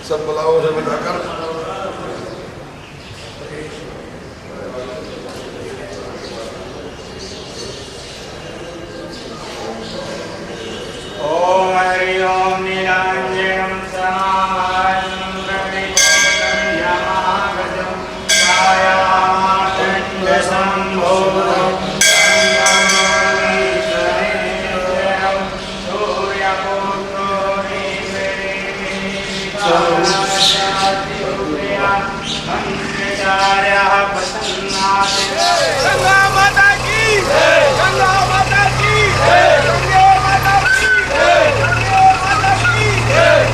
सब बुलाओ से बिठाकर ओम हरि ओम नीलांजनम समामंगलिकोटम यमागजम कायामातंड संभोधम गंगा माता की गंगा माता की गंगा माता की गंगा माता की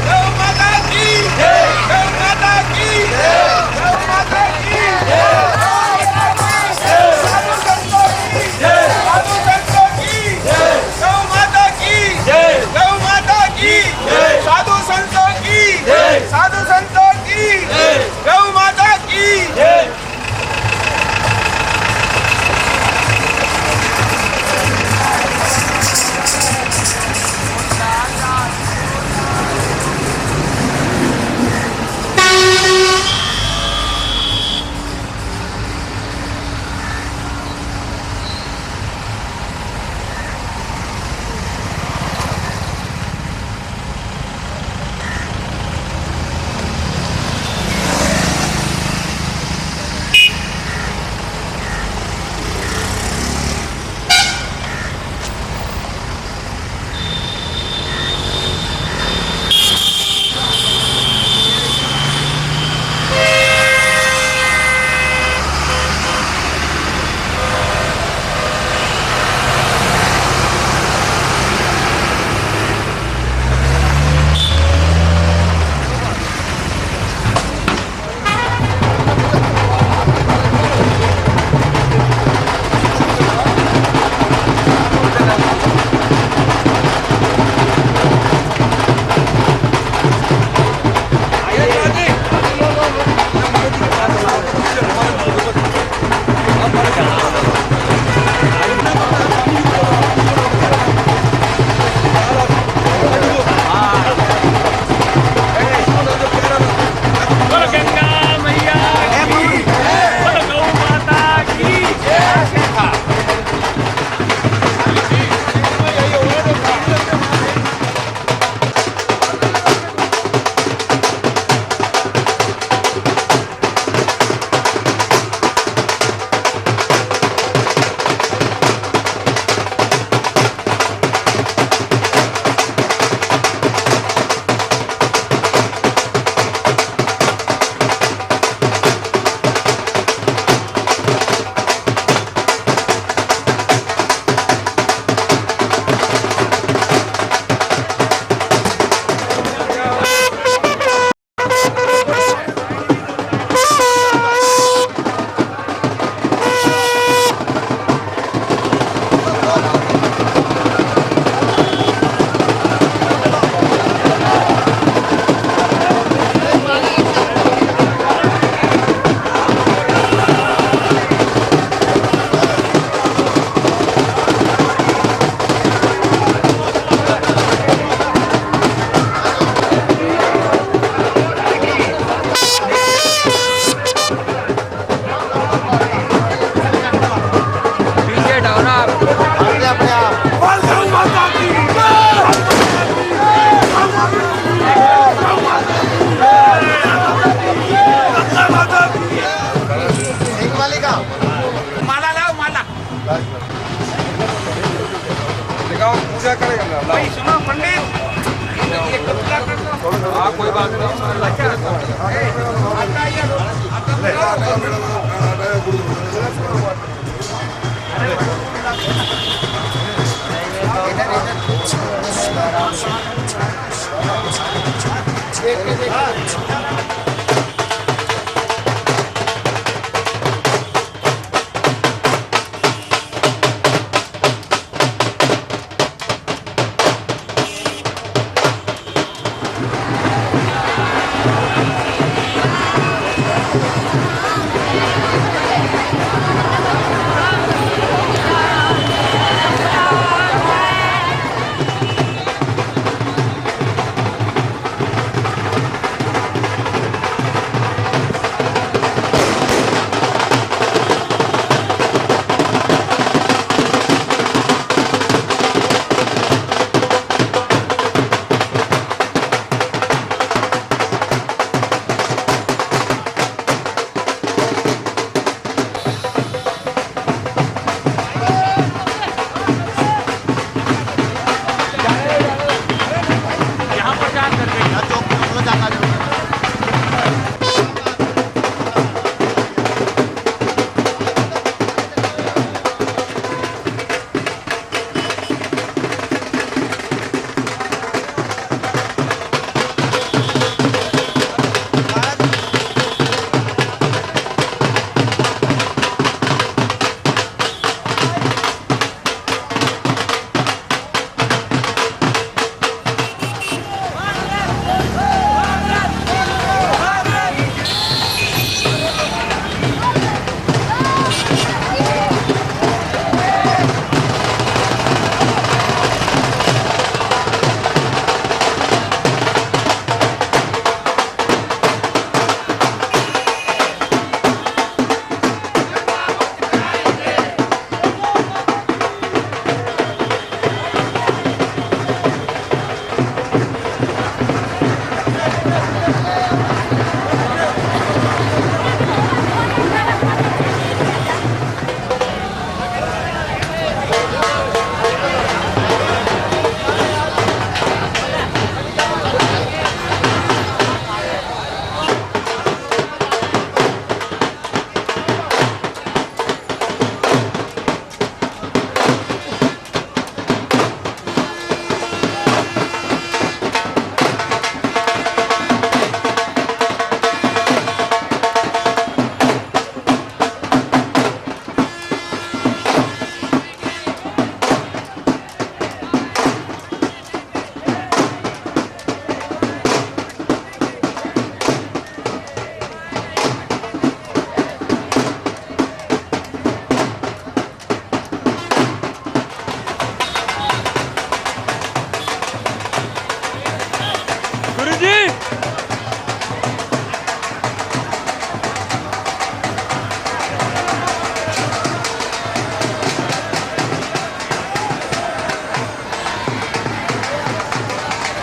गौ माता की गौ माता की गौ माता की साधु संतों की साधु संतों की गौ माता की गौ माता की साधु संतों की साधु संतों की गौ माता की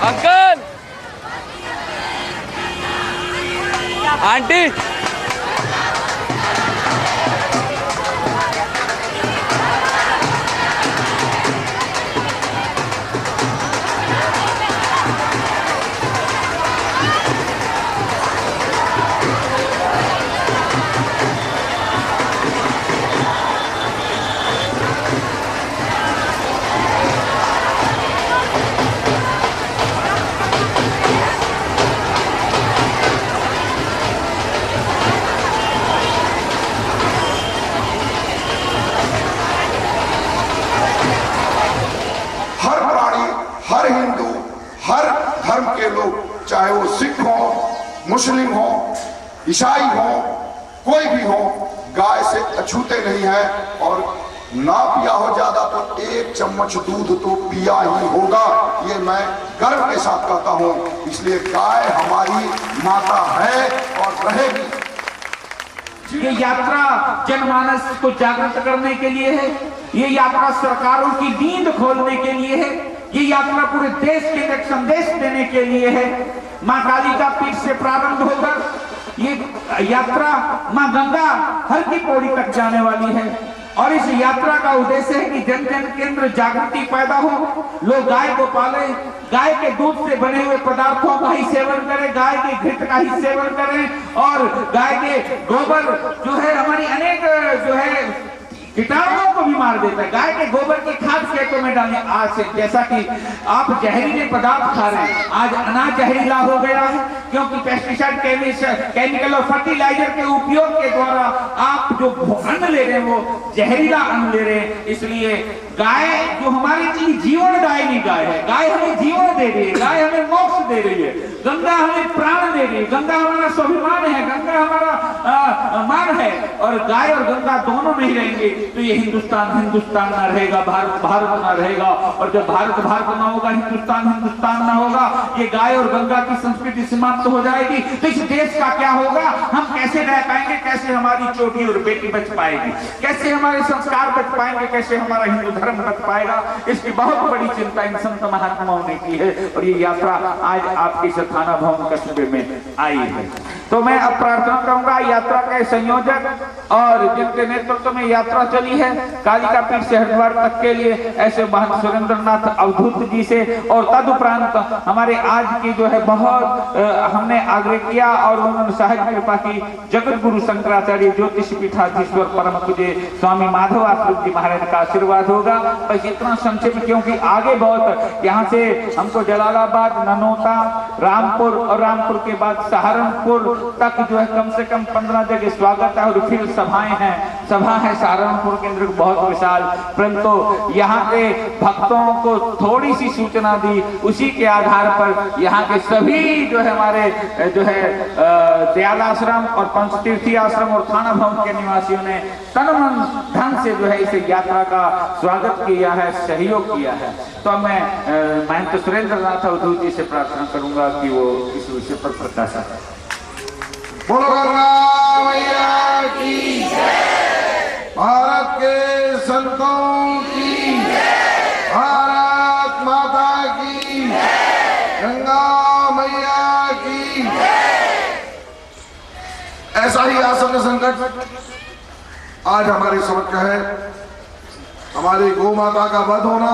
अंकल आंटी के लोग, चाहे वो सिख हो, मुस्लिम हो, ईसाई हो, कोई भी हो, गाय से अछूते नहीं है। और ना पिया हो ज्यादा तो 1 चम्मच दूध तो पिया ही होगा, ये मैं गर्व के साथ कहता हूं। इसलिए गाय हमारी माता है और रहेगी। ये यात्रा जनमानस को जागृत करने के लिए है, ये यात्रा सरकारों की नींद खोलने के लिए है, ये यात्रा पूरे देश के लिए संदेश देने के लिए है। मां काली का पीठ से प्रारंभ होकर ये यात्रा मां गंगा हर की पौड़ी तक जाने वाली है और इस यात्रा का उद्देश्य है कि जन जन के अंदर जागृति पैदा हो, लोग गाय को पाले, गाय के दूध से बने हुए पदार्थों का ही सेवन करें, गाय के घृत का ही सेवन करें और गाय के गोबर जो है हमारी अनेक जो है कीटाणुओं को भी मार देता है। गाय के गोबर की खाद खेतों में डालें। आज से जैसा कि आप जहरीले पदार्थ खा रहे हैं, आज अनाज जहरीला हो गया है क्योंकि पेस्टिसाइड केमिकल और फर्टिलाइजर के उपयोग के द्वारा आप जो अन्न ले रहे हैं वो जहरीला अन्न ले रहे हैं। इसलिए गाय जो हमारे लिए जीवनदायिनी गाय है, गाय हमें जीवन दे रही है, गाय हमें मोक्ष दे रही है, गंगा हमें प्राण दे रही है, गंगा हमारा स्वाभिमान है, गंगा हमारा मान है। और गाय और गंगा दोनों नहीं रहेंगे तो ये हिंदुस्तान ना रहेगा, भारत ना रहेगा। और जब भारत ना होगा, हिंदुस्तान ना होगा, ये गाय और गंगा की संस्कृति समाप्त हो जाएगी। तो इस देश का क्या होगा? हम कैसे रह पाएंगे? कैसे हमारी चोटी और बेटी बच पाएगी? कैसे हमारे संस्कार बच पाएंगे? कैसे हमारा हिंदू धर्म बच पाएगा? इसकी बहुत बड़ी चिंता इन संत महात्माओं ने की है और ये यात्रा आज आपके थाना भवन कस्बे में आई है। तो मैं अब प्रार्थना करूंगा यात्रा के संयोजक और जिनके नेतृत्व में यात्रा चली है कालिका पीठ से हरिद्वार तक के लिए ऐसे महंत सुरेंद्र नाथ अवधूत जी से, और तदुपरांत हमारे आज की जो है बहुत हमने आग्रह किया और उन्होंने साहित्य कृपा की जगत गुरु शंकराचार्य ज्योतिष पीठाधीश्वर परम पूज्य स्वामी माधव आश्रम जी महाराज का आशीर्वाद होगा। बस इतना संक्षेप, क्योंकि आगे बहुत यहाँ से हमको जलालाबाद, ननौता, रामपुर और रामपुर के बाद सहारनपुर तक जो है कम से कम 15 जगह स्वागत है और फिर सभाएं हैं। सभा है सहारनपुर केंद्र बहुत विशाल, परंतु यहाँ के भक्तों को थोड़ी सी सूचना दी, उसी के आधार पर यहाँ के सभी जो है हमारे जो है दयाल आश्रम और पंचतीर्थी आश्रम और थाना भवन के निवासियों ने तन मन धन से जो है इस यात्रा का स्वागत किया है, सहयोग किया है। तो मैं महंत सुरेंद्र नाथ अवधूत जी से प्रार्थना करूंगा कि वो इस विषय पर प्रकाश करें। बोलो गंगा मैया की जय, भारत के संतों की जय, भारत माता की जय, गंगा मैया की जय। ऐसा ही आसन्न संकट आज हमारे समक्ष है। हमारी गौ माता का वध होना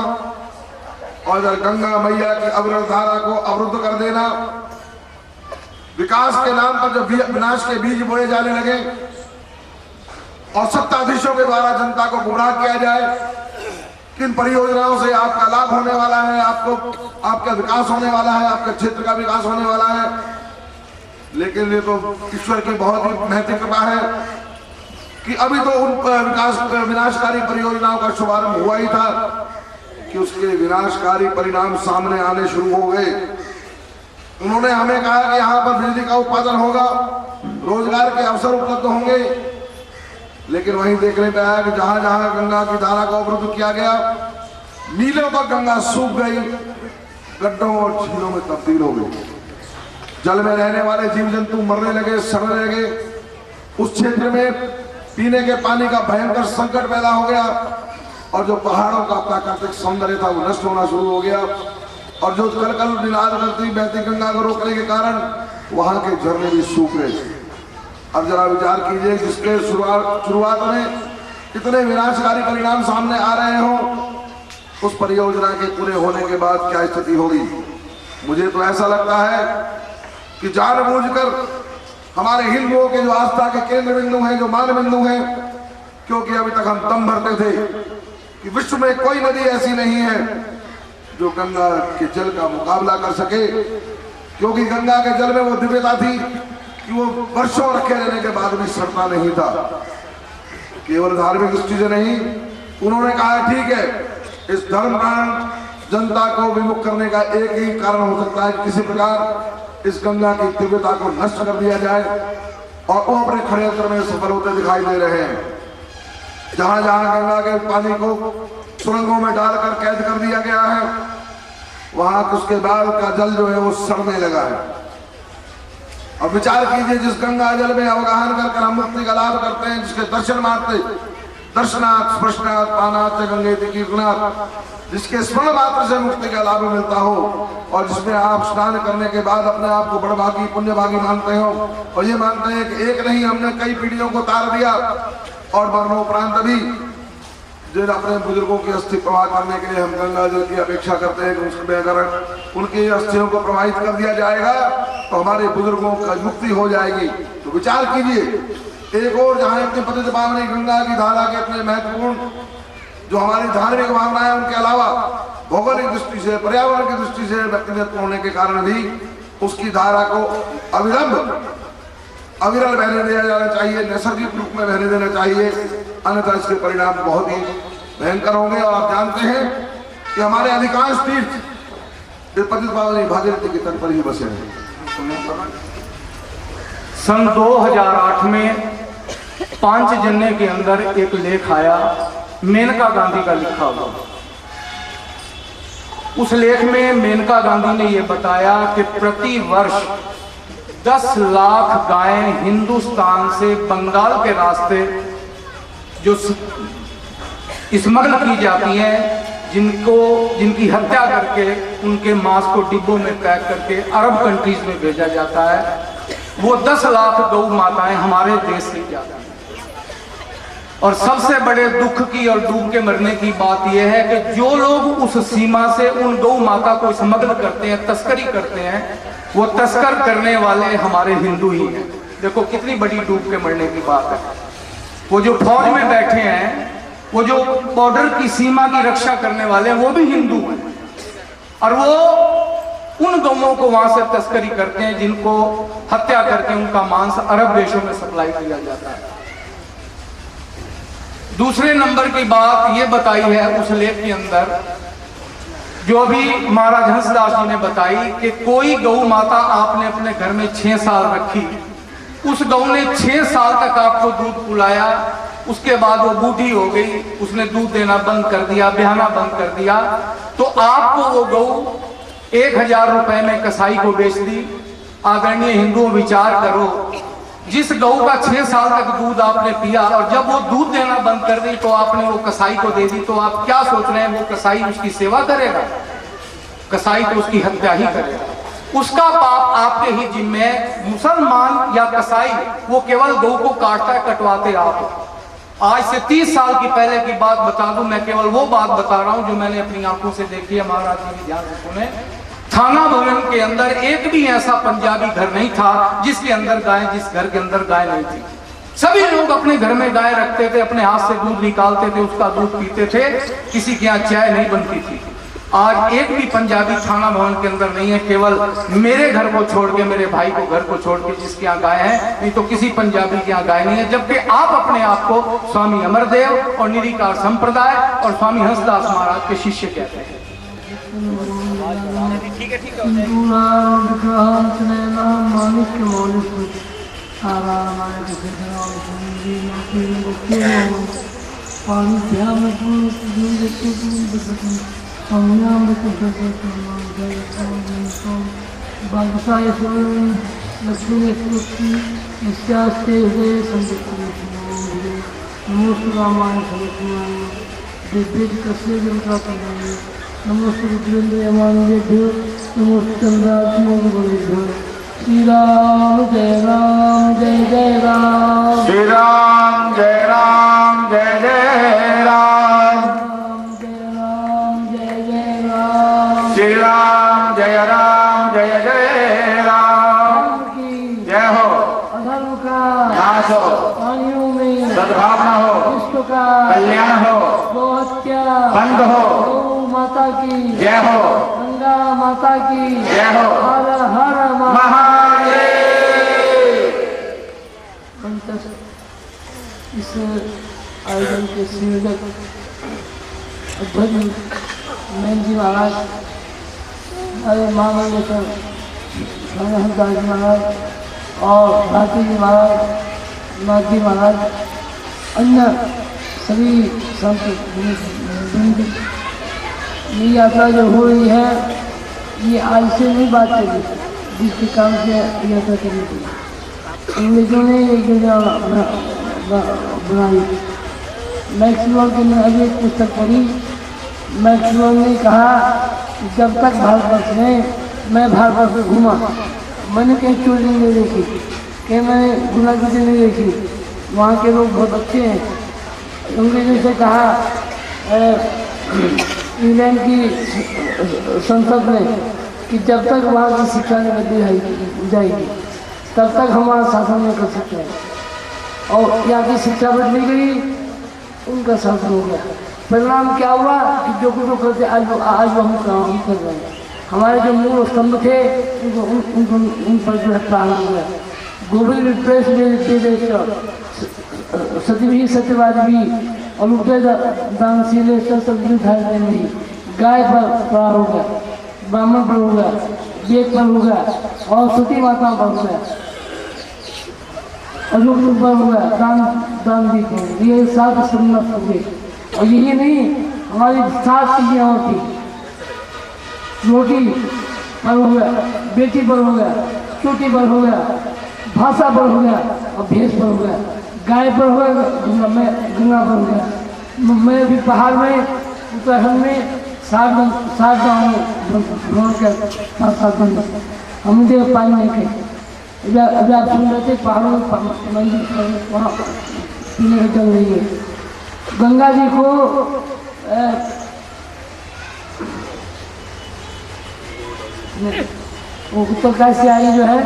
और गंगा मैया की अविरल धारा को अवरुद्ध कर देना, विकास के नाम पर जब विनाश के बीज बोए जाने लगे और सत्ताधीशों के द्वारा जनता को गुमराह किया जाए, किन परियोजनाओं से आपका लाभ होने वाला है, आपको आपका विकास होने वाला है, आपके क्षेत्र का विकास होने वाला है। लेकिन ये तो ईश्वर की बहुत ही महती कृपा है कि अभी तो उन विनाशकारी परियोजनाओं का शुभारंभ हुआ ही था कि उसके विनाशकारी परिणाम सामने आने शुरू हो गए। उन्होंने हमें कहा कि यहाँ पर बिजली का उत्पादन होगा, रोजगार के अवसर उपलब्ध होंगे, लेकिन वहीं देखने में आया कि जहां जहां गंगा की धारा को अवरुद्ध किया गया, मीलों तक गंगा सूख गई, गड्ढों और झीलों में तब्दील हो गई। जल में रहने वाले जीव जंतु मरने लगे, सड़ने लगे। उस क्षेत्र में पीने के पानी का भयंकर संकट पैदा हो गया और जो पहाड़ों का प्राकृतिक सौंदर्य था वो नष्ट होना शुरू हो गया। और जो कल निनाद करती बहती गंगा को रोकने के कारण वहां के झरने भी सूख रहे थे। अब जरा विचार कीजिए, जिसके शुरुआत में इतने विनाशकारी परिणाम सामने आ रहे हो, उस परियोजना के पूरे होने के बाद क्या स्थिति होगी। मुझे तो ऐसा लगता है कि जानबूझकर हमारे हिंदुओं के जो आस्था के केंद्र बिंदु हैं, जो मान बिंदु हैं, क्योंकि अभी तक हम दम भरते थे कि विश्व में कोई नदी ऐसी नहीं है जो गंगा के जल का मुकाबला कर सके, क्योंकि गंगा के जल में वो दिव्यता थी कि वो वर्षों रखे रहने के बाद भी सड़ता नहीं था। केवल धार्मिक दृष्टि से नहीं, उन्होंने कहा ठीक है, इस धर्म कारण जनता को विमुख करने का एक ही कारण हो सकता है कि किसी प्रकार इस गंगा की दिव्यता को नष्ट कर दिया जाए, और वो अपने षड्यंत्र में सफल होते दिखाई दे रहे हैं। जहां जहां गंगा के पानी को सुरंगों में डालकर कैद कर दिया गया है, वहां उसके बाद का जल जो है वो सड़ने लगा है। अब विचार कीजिए, जिस गंगा जल में अवगाहन कर हम मुक्ति का लाभ करते हैं, जिसके दर्शन मात्र दर्शनाथ स्पर्शनाथ पानाथ गंगे कीर्तनाथ, जिसके स्मरण मात्र से मुक्ति का लाभ मिलता हो, और जिसमें आप स्नान करने के बाद अपने आप को बड़भागी पुण्यभागी मानते हो और ये मानते हैं कि एक नहीं हमने कई पीढ़ियों को तार दिया और मरणोपरांत भी जिन अपने बुजुर्गों की अस्थि प्रवाहित करने के लिए हम गंगा जल की अपेक्षा करते हैं कि उसमें अगर उनकी अस्थियों को प्रवाहित कर दिया जाएगा तो हमारे बुजुर्गों का मुक्ति हो जाएगी। तो विचार कीजिए, एक और जहां अपने पतित पावनी गंगा की धारा के अपने महत्वपूर्ण जो हमारी धार्मिक भावनाएं उनके अलावा भौगोलिक दृष्टि से, पर्यावरण की दृष्टि से व्यक्तिगत होने के कारण भी उसकी धारा को अविरल बहने दिया जाना चाहिए, नैसर्गिक रूप में बहने देना चाहिए, अन्यथा इसके परिणाम बहुत ही भयंकर होंगे। और आप जानते हैं कि हमारे अधिकांश तीर्थ पतित पावनी भागीरथी के तट पर ही बसे हैं। सन 2008 में पांचजन्य के अंदर एक लेख आया, मेनका गांधी का लिखा हुआ। उस लेख में मेनका गांधी ने यह बताया कि प्रति वर्ष 10 लाख गायें हिंदुस्तान से बंगाल के रास्ते जो स्मगल की जाती हैं, जिनकी हत्या करके उनके मांस को डिब्बों में पैक करके अरब कंट्रीज में भेजा जाता है, वो 10 लाख गौ माताएं हमारे देश से जाती हैं। और सबसे बड़े दुख की और डूब के मरने की बात यह है कि जो लोग उस सीमा से उन गौ माता को स्मगल करते हैं, तस्करी करते हैं, वो तस्कर करने वाले हमारे हिंदू ही हैं। देखो कितनी बड़ी डूब के मरने की बात है। वो जो फौज में बैठे हैं, वो जो बॉर्डर की सीमा की रक्षा करने वाले हैं, वो भी हिंदू हैं, और वो उन गौओं को वहां से तस्करी करते हैं जिनको हत्या करके उनका मांस अरब देशों में सप्लाई किया जाता है। दूसरे नंबर की बात ये बताई है उस लेख के अंदर, जो अभी महाराज हंसदास जी ने बताई कि कोई गौ माता आपने अपने घर में 6 साल रखी, उस गौ ने 6 साल तक आपको दूध पिलाया, उसके बाद वो बूढ़ी हो गई, उसने दूध देना बंद कर दिया, ब्याहना बंद कर दिया, तो आपको वो गौ 1000 रुपए में कसाई को बेच दी। आदरणीय हिंदुओं, विचार करो, जिस गौ का 6 साल तक दूध आपने पिया और जब वो दूध देना बंद कर दी तो आपने वो कसाई को दे दी, तो आप क्या सोच रहे हैं वो कसाई उसकी सेवा करेगा? कसाई तो उसकी हत्या ही करेगा। उसका पाप आपके ही जिम्मे। मुसलमान या कसाई वो केवल गौ को काटता है, कटवाते आप। आज से 30 साल की पहले की बात बता दूं, मैं केवल वो बात बता रहा हूं जो मैंने अपनी आंखों से देखी है। महाराज जी भी ध्यान से सुने, थाना भवन के अंदर एक भी ऐसा पंजाबी घर नहीं था जिस घर के अंदर गाय नहीं थी। सभी लोग अपने घर में गाय रखते थे, अपने हाथ से दूध निकालते थे, उसका दूध पीते थे, किसी के यहाँ चाय नहीं बनती थी। आज एक भी पंजाबी थाना भवन के अंदर नहीं है, केवल मेरे घर को छोड़ के, मेरे भाई को घर को छोड़ के जिसके यहाँ गाय है, नहीं तो किसी पंजाबी के यहाँ गाय नहीं है। जबकि आप अपने आप को स्वामी अमरदेव और निरीकार संप्रदाय और स्वामी हंसदास महाराज के शिष्य कहते हैं। नमोस्तु रुद्रेन्द्रयमानुभ्यो नमोस्तु चंद्रात्मभ्यो। श्री राम जय राम जय जय राम। श्री राम जय राम जय जय राम। जय राम जय जय राम। श्री राम जय राम जय जय राम। जय हो। अधर्म का नाश हो, प्राणियों में सद्भावना हो, विश्व का कल्याण हो, गोहत्या बंद बंद हो। गौ माता की जय हो, गंगा माता की जय हो। हर हर महादेव। इस आयोजन के संयोजक अध्यक्ष मैन जी महाराज, हमारे महामंडलेश्वर हंसदास जी महाराज और भारती जी महाराज, नाथ जी महाराज, अन्य सभी संत वृंद, ये यात्रा जो हो रही है ये आज से नहीं बात चली, जिसके काम से यात्रा करनी थी। अंग्रेजों ने एक जगह बनाई। मैक्सवेल की मैंने अभी एक पुस्तक पढ़ी। मैक्सवेल ने कहा कि जब तक भारतवर्ष में मैं भारतवर्ष में घूमा, मैंने कहीं चोरी नहीं देखी, कहीं मैंने गुनाहगारी नहीं देखी, वहाँ के लोग बहुत अच्छे हैं। अंग्रेजों से कहा इंग्लैंड की संसद में कि जब तक वहाँ की शिक्षा नहीं बदली जाएगी तब तक हमारा शासन नहीं कर सकते हैं। और यहाँ की शिक्षा बदली गई, उनका शासन हो गया। परिणाम क्या हुआ कि जो कुछ वो करते आज वो हम कर रहे हैं। हमारे जो मूल स्तंभ थे उन पर जो है प्रारंभ हो गया। गोविंद रिप्रेस सतवी सत्यवादी और उठे दानशील नहीं, गाय पर प्रार हो गया, ब्राह्मण पर हो गया, वेद पर हो गया और सती माता पर हो गया, अजूब पर हो गया, दान दी हो, ये 7 स्तंभ हो गए। और यही नहीं, हमारी 7 चीजें और थी। रोटी पर हो गया, बेटी पर हो गया, चोटी पर हो गया, भाषा पर हो गया और भेष पर हो गया, गाय पर हो गया, गंगा पर हो गया। मैं भी पहाड़ में उत्तराखंड में 7 गाँव भ्रमण कर 5 बन हम मुझे पानी नहीं थे। अभी आप सुन रहे थे पहाड़ों में वहाँ पीने का जल नहीं है। गंगा जी को उत्तरकाशी से आई जो है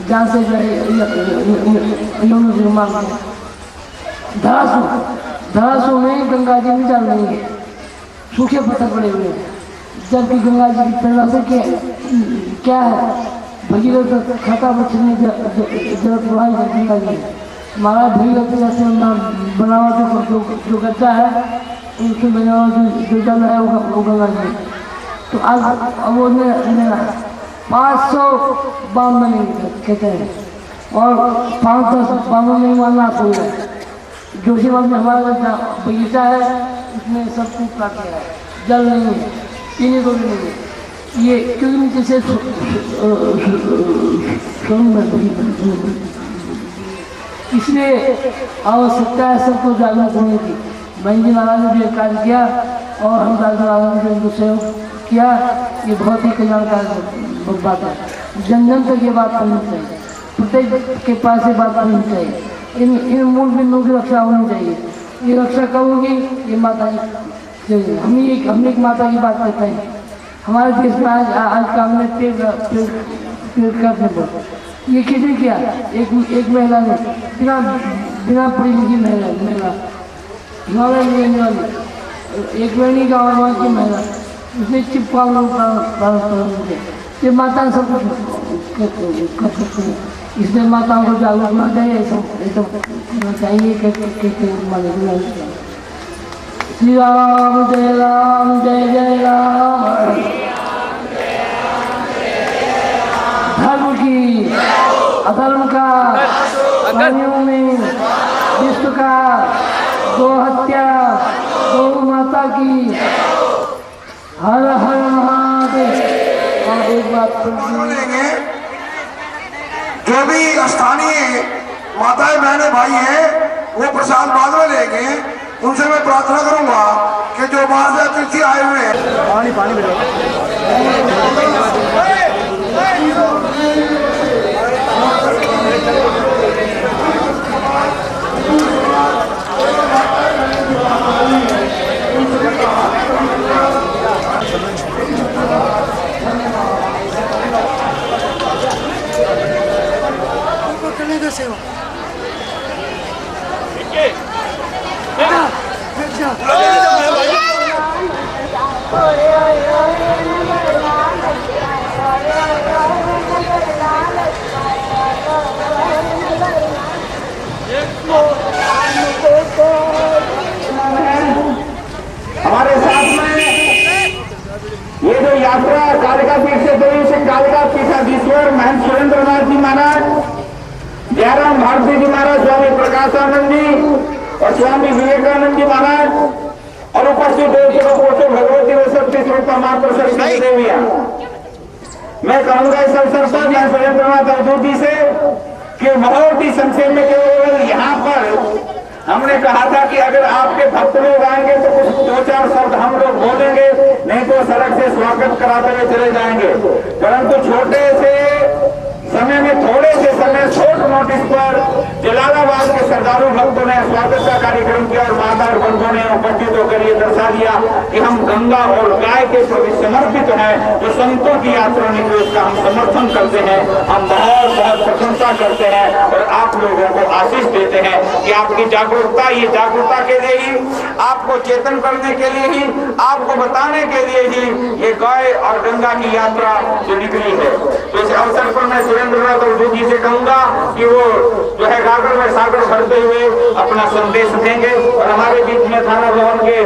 जहाँ से जो है धरासू में गंगा जी में डाल रही है, सूखे पत्थर पड़े हुए हैं। जबकि गंगा जी की प्रेरणा से क्या है, भगीरथ खाता बचने जल प्रवाही गंगा जी महाराज भगीरथ जैसे बनावट जो गद्दा है उनसे बनावट जो जल है वो गंगा जी। तो अब वो 500 बाम बने कहते हैं और 5-10 बामों में मानना हो गया। जोशीमठ में हमारा बगीचा है, उसमें सब कुछ काट गया है, जल नहीं है, पीने को भी नहीं है। ये क्योंकि नीचे से इसलिए आवश्यकता है सबको जागरूक होने की। बहन जी महाराज ने भी कार्य किया और हम राजा महाराज ने उनको सहयोग किया। ये बहुत ही कल्याणकारी बात है। जन जन तक ये बात करनी चाहिए, प्रत्येक के पास ये बात करनी चाहिए। इन मूल बिंदुओं की रक्षा होनी चाहिए। ये रक्षा कब होगी? ये माता जी, हम एक माता की बात करते हैं। हमारे देश में आज का हमने पेड़ काटने पर ये किसने किया? एक महिला ने, बिना पढ़ी लिखी महिला हिमालय में रहने वाली एक महीने का और की महिला, उसने चिपका ये माता सब कुछ कर सकते हैं। इसलिए माताओं को जागरूक होना चाहिए, ये सब करना चाहिए। श्री राम जय जय राम, धर्म की अधर्म का प्राणियों में विश्व का, गो हत्या, गौ माता की, हर हर महादेव। और एक बात लेंगे, जो भी स्थानीय माताएं बहने भाई हैं वो प्रसाद बाद में लेंगे। उनसे मैं प्रार्थना करूंगा कि जो बाहर से अतिथि आए हुए हैं पानी सेवा हमारे साथ में ये जो यात्रा कालिका पीठ से चली से कालिका पीठाधीश्वर महंत सुरेंद्रनाथ जी महाराज, जयराम भारती जी महाराज, स्वामी प्रकाशानंद जी और स्वामी विवेकानंद जी महाराज और उपस्थित भगवती व शक्ति स्वरूप मात्र सरस्वती देविया। मैं कहूंगा इस अवसर पर मैं सुरेंद्रनाथ अवधूती से कि बहुत ही संक्षेप में केवल यहाँ पर हमने कहा था कि अगर आपके भक्त लोग आएंगे तो कुछ 2-4 शब्द हम लोग बोलेंगे, नहीं तो सड़क से स्वागत कराते हुए चले जाएंगे। परंतु छोटे से समय में थोड़े से समय छोट नोटिस पर जलालाबाद के श्रद्धालु भक्तों ने स्वागत का कार्यक्रम किया और माता और बंधुओं ने उपस्थित होकर ये दर्शा दिया कि हम गंगा और गाय के प्रति समर्पित हैं। जो संतों की यात्रा निकली उसका हम समर्थन करते हैं, हम बहुत बहुत प्रशंसा करते हैं और आप लोगों को आशीष देते हैं कि आपकी जागरूकता, ये जागरूकता के लिए ही, आपको चेतन करने के लिए ही, आपको बताने के लिए ही ये गाय और गंगा की यात्रा जो निकली है। तो इस अवसर पर मैं सुरेंद्रनाथ और जी से कहूंगा कि वो जो है गागर में सागर भरते हुए अपना संदेश देंगे और हमारे बीच में थाना भवन के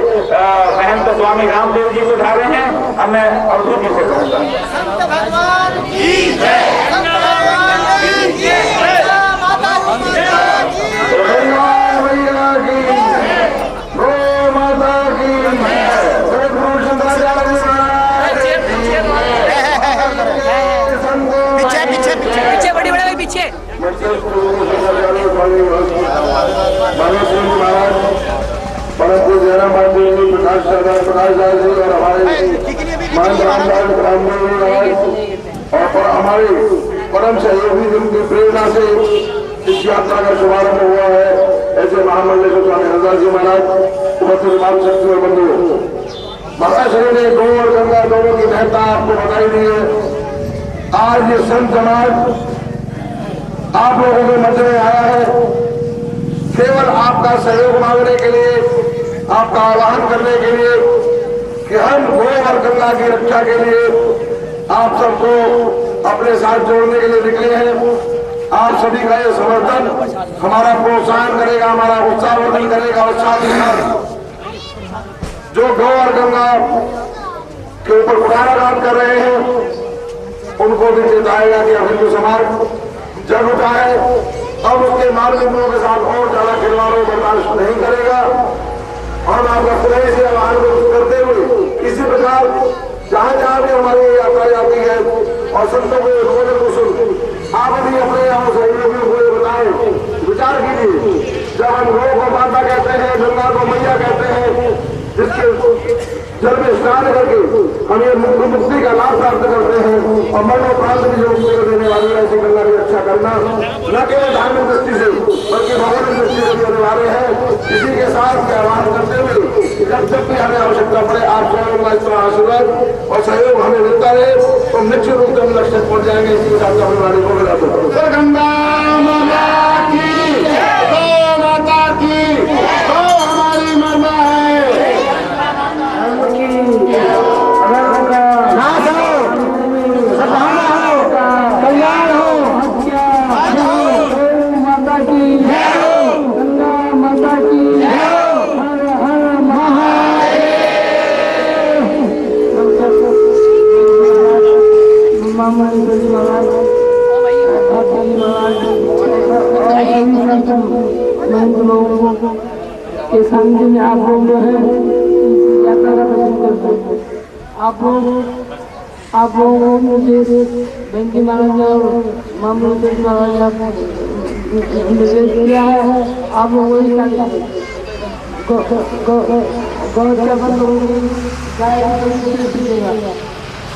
महंत स्वामी रामदेव जी सुधारे हैं। अब मैं अवधू जी से कहूंगा। संत भगवान की जय, संत भगवान की जय, माता की पीछे बड़ी बड़ा पीछे परम पूज्य जयराम पांडे जी, प्रकाश दास जी और हमारे मान रामदास रामदेव जी महाराज और हमारे परम सहयोगी जिनकी प्रेरणा से इस यात्रा का शुभारंभ हुआ है, ऐसे महामंडलेश्वर स्वामी हरदास जी महाराज, उपस्थित मान शक्ति और बंधु महाशय ने गौ और गंगा दोनों की महत्ता आपको बताई दी है। आज ये संत समाज आप लोगों के मध्य में आया है केवल आपका सहयोग मांगने के लिए, आपका आह्वान करने के लिए कि हम गौ और गंगा की रक्षा के लिए आप सबको अपने साथ जोड़ने के लिए निकले हैं। आप सभी का ये समर्थन हमारा प्रोत्साहन करेगा, हमारा उत्साहवर्धन करेगा। उत्साह जो गौ और गंगा के ऊपर उदाहरण कर रहे हैं उनको भी चेताएगा कि अब हिंदू समाज जग उठा है, अब उसके मार्मिकों के साथ और ज्यादा खिलवाड़ों बर्दाश्त नहीं करेगा। हम आपका खुदाई से आह्वान करते हुए इसी प्रकार जहां जहां भी हमारी यात्रा जाती है और संतों को रोज कुशल आप भी अपने यहाँ सहयोगियों को ये बताएं, विचार कीजिए। जब हम गौ को माता कहते हैं, गंगा को मैया कहते हैं, जिसके जल में स्नान करके हम ये मुक्ति का लाभ प्राप्त करते हैं और मनो प्रांत की जो मुक्ति देने वाली है, ऐसी गंगा की रक्षा करना न केवल धार्मिक दृष्टि से बल्कि भगवान दृष्टि से भी अनिवार्य है। इसी के साथ मैं आह्वान करते हुए जब भी हमें आवश्यकता पड़े आप स्वयं का इतना आशीर्वाद और सहयोग हमें मिलता रहे तो निश्चित रूप से हम लक्ष्य पहुंच जाएंगे। इसी के साथ अपनी वाणी को मिलाते हैं। गंगा माता की, गौ माता की, गौ हमारी माता है। कल्याण हो, माता की गंगा माता की हर हर महादेव। महाराज के सामने में आप लोग जो है यात्रा का दर्शन करते हैं। आप लोगों ने मुझे बेंकी महाराज और मामू महाराज निर्देश दिया है, आप लोग वही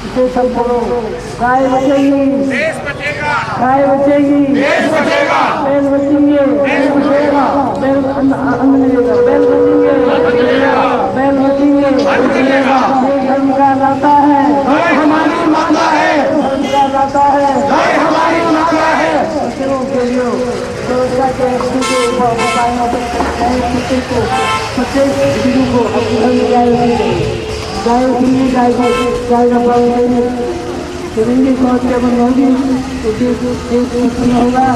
इसे सब बोलो, गाय बचेगी, देश बचेगा, गाय बचेगी, देश बचेगा, बैल बचेंगे, देश बचेगा, बैल अन्न मिलेगा, बैल बचेंगे, बैल बचेंगे, ये धर्म का नाता है, हमारी माता है, धर्म का नाता है, हमारी माता है। प्रत्येक हिंदू को गाय का पालन करेंगे तो क्या बन होगी तो देश होगा।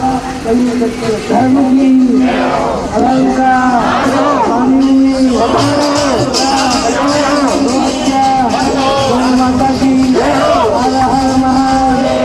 धर्म की अलंकार माता की हर हर महादेव।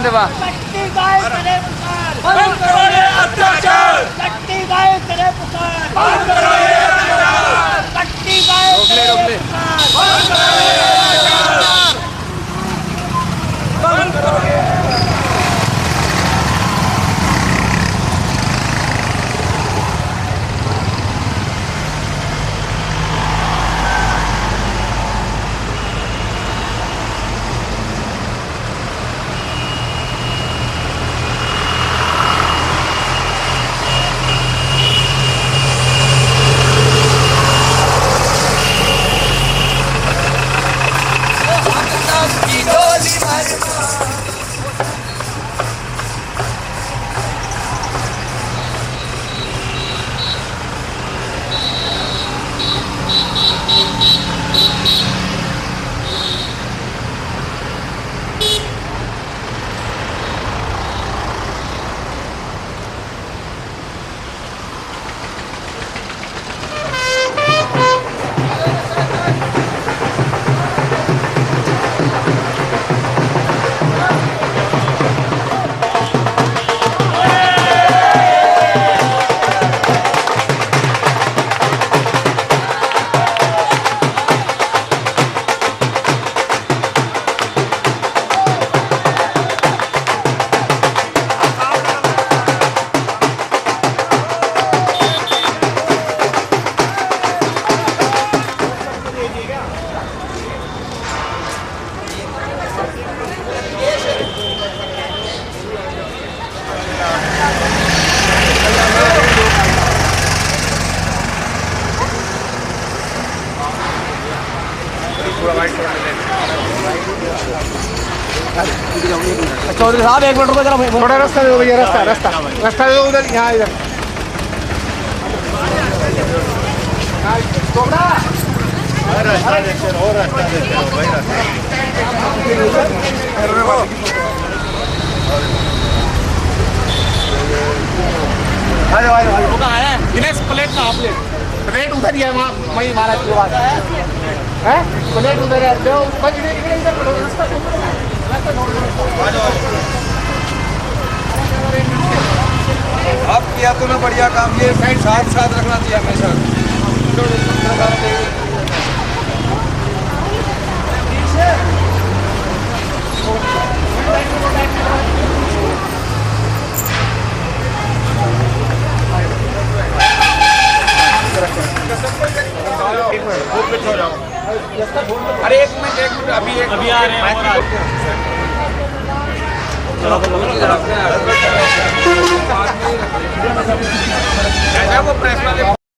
दे वाह कट्टी गाय करे पुकार बंद करो ये अत्याचार कट्टी गाय करे पुकार बंद करो ये अत्याचार कट्टी गाय करे पुकार बंद करो ये अत्याचार बंद करो ये चौधरी साहब 1 मिनट रुको जरा थोड़ा रास्ता दो भैया रास्ता दो उधर यहाँ इधर प्लेट ना प्लेट उधर ही है वहाँ वही महाराज की बात है प्लेट उधर है अब किया तूने बढ़िया काम, ये साथ साथ रखना चाहिए हमेशा। अरे एक मिनट अभी आ रहे हैं।